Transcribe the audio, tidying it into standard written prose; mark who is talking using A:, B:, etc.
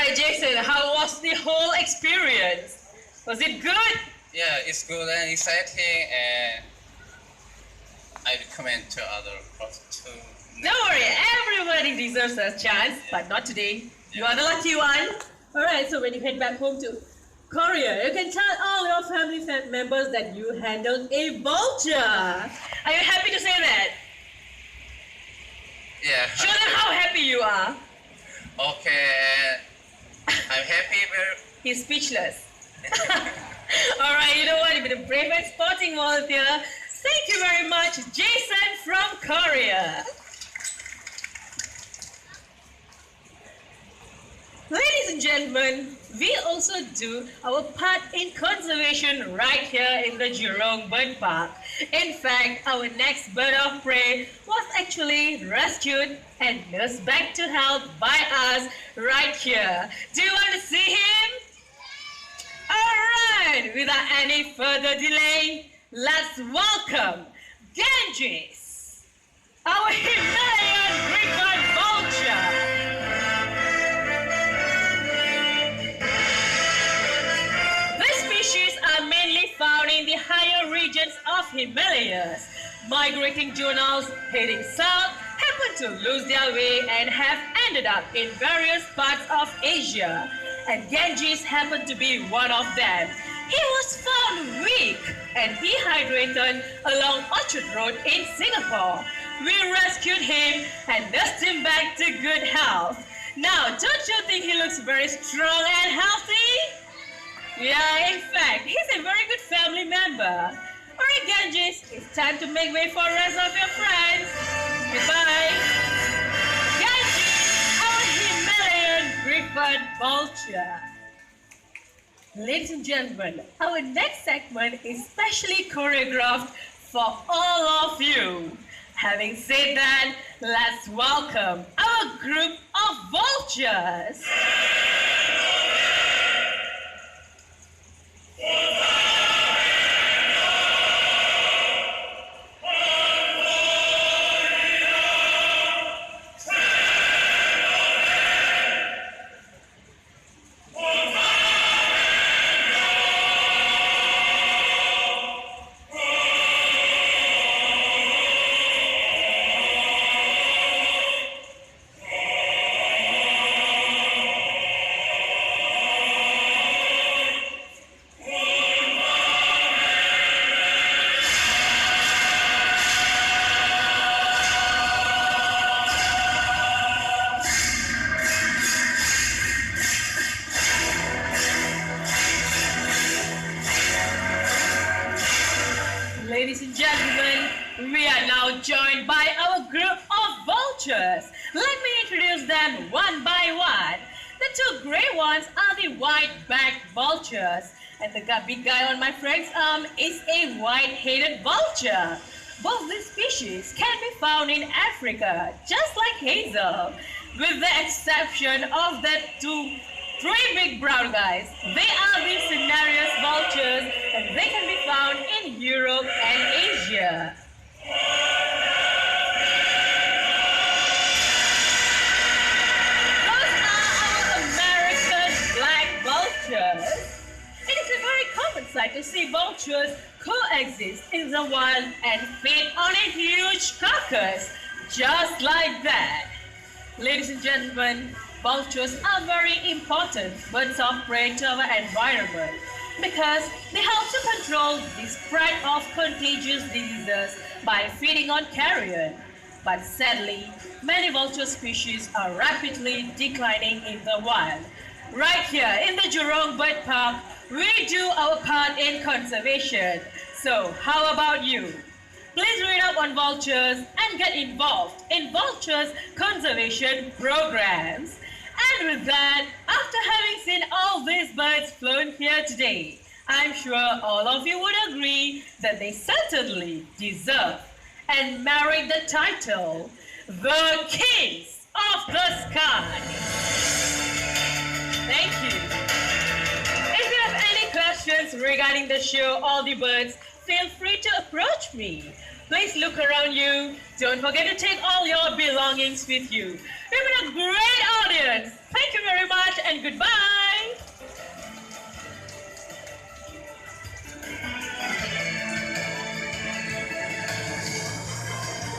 A: right, Jason, how was the whole experience? Was it good?
B: Yeah, it's good and exciting, and I recommend to other to.
A: Don't worry, everybody deserves a chance, but not today. You are the lucky one. Alright, so when you head back home to Korea, you can tell all your family members that you handled a vulture. Are you happy to say that?
B: Yeah.
A: Show them how happy you are.
B: Okay, I'm happy.
A: He's speechless. Alright, you know what? You've been a brave and sporting volunteer. Thank you very much, Jason from Korea. Ladies and gentlemen, we also do our part in conservation right here in the Jurong Bird Park. In fact, our next bird of prey was actually rescued and nursed back to health by us right here. Do you want to see him? Alright, without any further delay, let's welcome Ganges, our Himalayan Griffon vulture. Found in the higher regions of Himalayas. Migrating juveniles heading south happen to lose their way and have ended up in various parts of Asia. And Ganges happened to be one of them. He was found weak and dehydrated along Orchard Road in Singapore. We rescued him and nursed him back to good health. Now, don't you think he looks very strong and healthy? Yeah, in fact, he's a very good family member. Alright, Ganges, it's time to make way for the rest of your friends. Goodbye. Ganges, our Himalayan Griffon vulture. Ladies and gentlemen, our next segment is specially choreographed for all of you. Having said that, let's welcome our group of vultures. Ladies and gentlemen, we are now joined by our group of vultures. Let me introduce them one by one. The two grey ones are the white-backed vultures, and the big guy on my friend's arm is a white-headed vulture. Both these species can be found in Africa, just like hazel, with the exception of the three big brown guys. They are the cinereous vultures, and they can be found in Europe and Asia. Those are our American black vultures. It is a very common sight to see vultures coexist in the wild and feed on a huge carcass, just like that. Ladies and gentlemen, vultures are very important birds of prey to our environment because they help to control the spread of contagious diseases by feeding on carrion. But sadly, many vulture species are rapidly declining in the wild. Right here in the Jurong Bird Park, we do our part in conservation. So how about you? Please read up on vultures and get involved in vultures conservation programs. And with that, after having seen all these birds flown here today, I'm sure all of you would agree that they certainly deserve and merit the title, the Kings of the Sky. Thank you. If you have any questions regarding the show or the birds, feel free to approach me. Please look around you. Don't forget to take all your belongings with you. We've been a great audience.